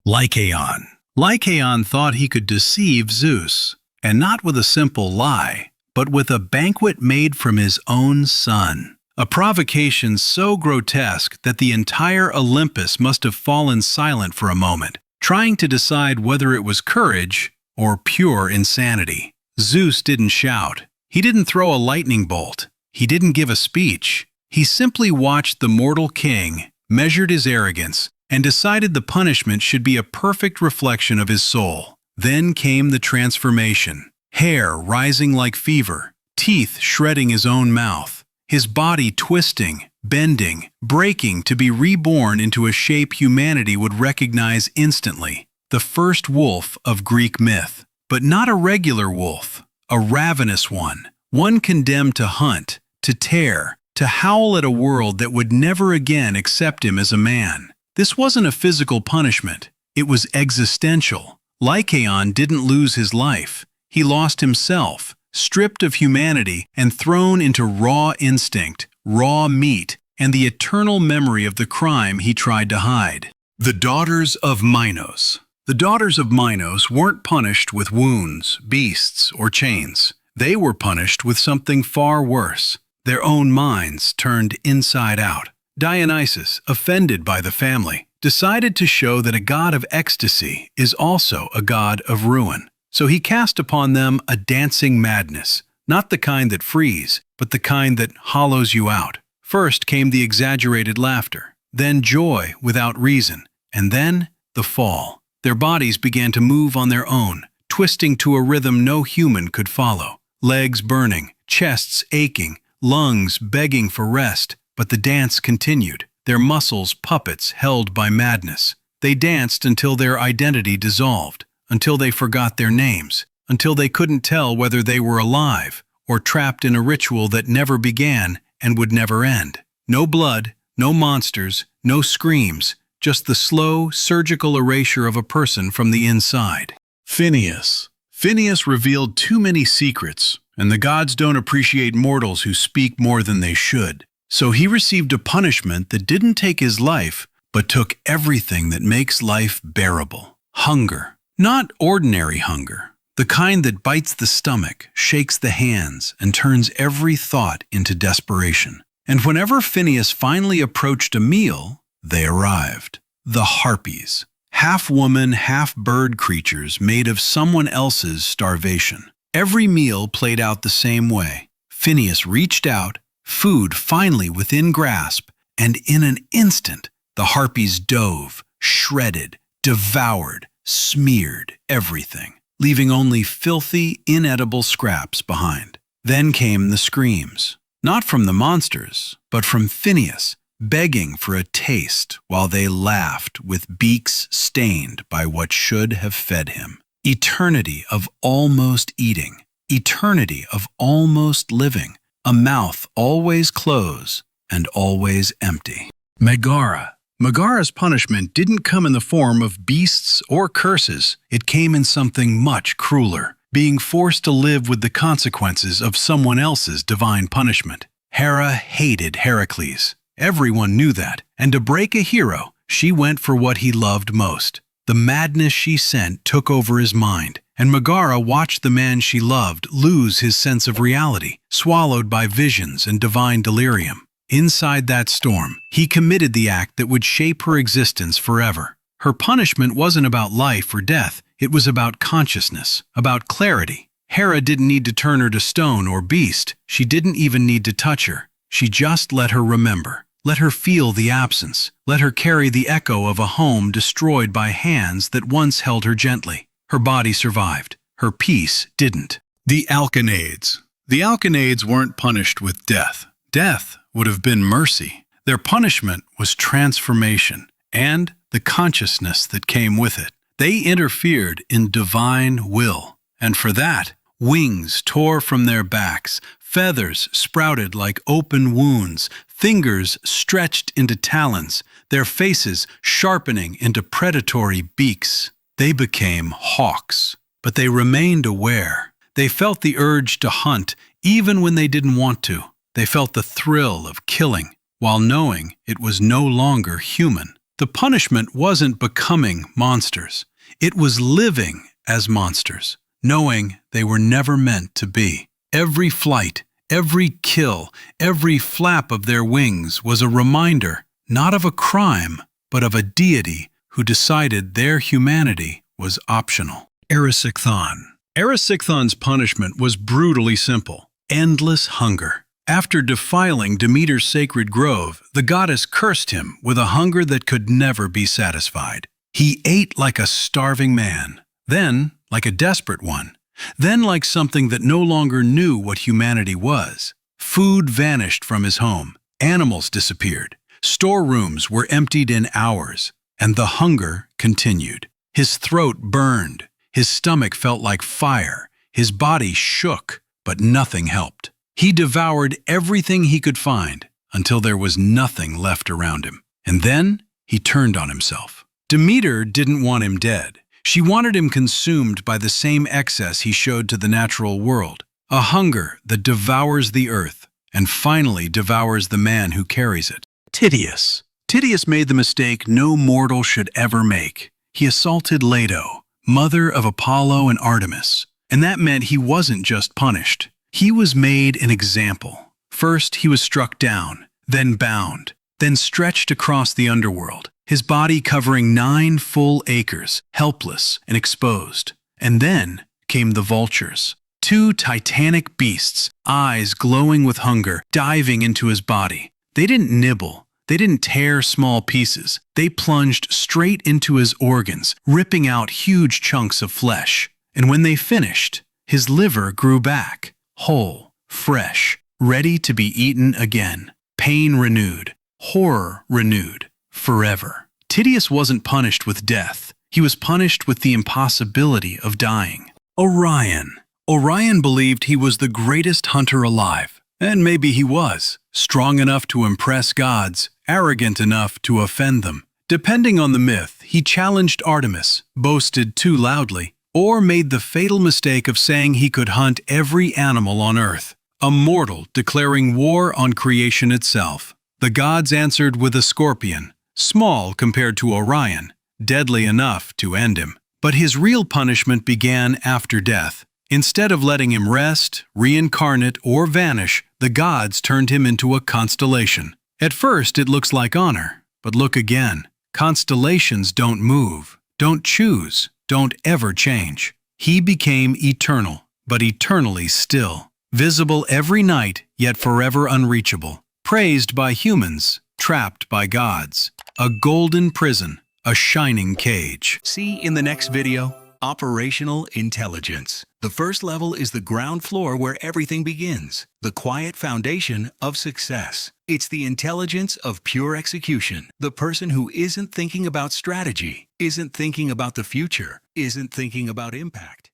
Lycaon. Lycaon thought he could deceive Zeus, and not with a simple lie, but with a banquet made from his own son. A provocation so grotesque that the entire Olympus must have fallen silent for a moment, trying to decide whether it was courage or pure insanity. Zeus didn't shout. He didn't throw a lightning bolt. He didn't give a speech. He simply watched the mortal king, measured his arrogance, and decided the punishment should be a perfect reflection of his soul. Then came the transformation. Hair rising like fever, teeth shredding his own mouth, his body twisting, bending, breaking to be reborn into a shape humanity would recognize instantly. The first wolf of Greek myth. But not a regular wolf, a ravenous one condemned to hunt, to tear, to howl at a world that would never again accept him as a man. This wasn't a physical punishment. It was existential. Lycaon didn't lose his life. He lost himself, stripped of humanity and thrown into raw instinct, raw meat, and the eternal memory of the crime he tried to hide. The Daughters of Minos. The Daughters of Minos weren't punished with wounds, beasts, or chains. They were punished with something far worse. Their own minds turned inside out. Dionysus, offended by the family, decided to show that a god of ecstasy is also a god of ruin. So he cast upon them a dancing madness, not the kind that frees, but the kind that hollows you out. First came the exaggerated laughter, then joy without reason, and then the fall. Their bodies began to move on their own, twisting to a rhythm no human could follow. Legs burning, chests aching, lungs begging for rest, but the dance continued, their muscles puppets held by madness. They danced until their identity dissolved, until they forgot their names, until they couldn't tell whether they were alive or trapped in a ritual that never began and would never end. No blood, no monsters, no screams, just the slow, surgical erasure of a person from the inside. Phineus. Phineus revealed too many secrets, and the gods don't appreciate mortals who speak more than they should. So he received a punishment that didn't take his life, but took everything that makes life bearable. Hunger. Not ordinary hunger. The kind that bites the stomach, shakes the hands, and turns every thought into desperation. And whenever Phineus finally approached a meal, they arrived. The Harpies. Half-woman, half-bird creatures made of someone else's starvation. Every meal played out the same way. Phineus reached out, food finally within grasp, and in an instant, the Harpies dove, shredded, devoured, smeared everything, leaving only filthy, inedible scraps behind. Then came the screams, not from the monsters, but from Phineus, begging for a taste while they laughed with beaks stained by what should have fed him. Eternity of almost eating, eternity of almost living, a mouth always closed and always empty. Megara. Megara's punishment didn't come in the form of beasts or curses. It came in something much crueler, being forced to live with the consequences of someone else's divine punishment. Hera hated Heracles. Everyone knew that, and to break a hero, she went for what he loved most. The madness she sent took over his mind, and Megara watched the man she loved lose his sense of reality, swallowed by visions and divine delirium. Inside that storm, he committed the act that would shape her existence forever. Her punishment wasn't about life or death, it was about consciousness, about clarity. Hera didn't need to turn her to stone or beast, she didn't even need to touch her. She just let her remember. Let her feel the absence. Let her carry the echo of a home destroyed by hands that once held her gently. Her body survived. Her peace didn't. The Alcyonides. The Alcyonides weren't punished with death. Death would have been mercy. Their punishment was transformation and the consciousness that came with it. They interfered in divine will, and for that, wings tore from their backs, feathers sprouted like open wounds, fingers stretched into talons, their faces sharpening into predatory beaks. They became hawks, but they remained aware. They felt the urge to hunt even when they didn't want to. They felt the thrill of killing while knowing it was no longer human. The punishment wasn't becoming monsters. It was living as monsters, knowing they were never meant to be. Every flight, every kill, every flap of their wings was a reminder, not of a crime, but of a deity who decided their humanity was optional. Erisichthon. Erisichthon's punishment was brutally simple: endless hunger. After defiling Demeter's sacred grove, the goddess cursed him with a hunger that could never be satisfied. He ate like a starving man, then like a desperate one, then like something that no longer knew what humanity was. Food vanished from his home, animals disappeared, storerooms were emptied in hours, and the hunger continued. His throat burned, his stomach felt like fire, his body shook, but nothing helped. He devoured everything he could find until there was nothing left around him. And then he turned on himself. Demeter didn't want him dead. She wanted him consumed by the same excess he showed to the natural world, a hunger that devours the earth and finally devours the man who carries it. Tityus. Tityus made the mistake no mortal should ever make. He assaulted Leto, mother of Apollo and Artemis, and that meant he wasn't just punished. He was made an example. First, he was struck down, then bound, then stretched across the underworld, his body covering 9 full acres, helpless and exposed. And then came the vultures, 2 titanic beasts, eyes glowing with hunger, diving into his body. They didn't nibble. They didn't tear small pieces. They plunged straight into his organs, ripping out huge chunks of flesh. And when they finished, his liver grew back, whole, fresh, ready to be eaten again. Pain renewed, horror renewed, forever. Tityus wasn't punished with death. He was punished with the impossibility of dying. Orion. Orion believed he was the greatest hunter alive. And maybe he was, strong enough to impress gods, arrogant enough to offend them. Depending on the myth, he challenged Artemis, boasted too loudly, or made the fatal mistake of saying he could hunt every animal on earth, a mortal declaring war on creation itself. The gods answered with a scorpion, small compared to Orion, deadly enough to end him. But his real punishment began after death. Instead of letting him rest, reincarnate, or vanish, the gods turned him into a constellation. At first, it looks like honor, but look again. Constellations don't move, don't choose, don't ever change. He became eternal, but eternally still. Visible every night, yet forever unreachable. Praised by humans, trapped by gods. A golden prison, a shining cage. See in the next video, Operational Intelligence. The first level is the ground floor where everything begins, the quiet foundation of success. It's the intelligence of pure execution, the person who isn't thinking about strategy, isn't thinking about the future, isn't thinking about impact.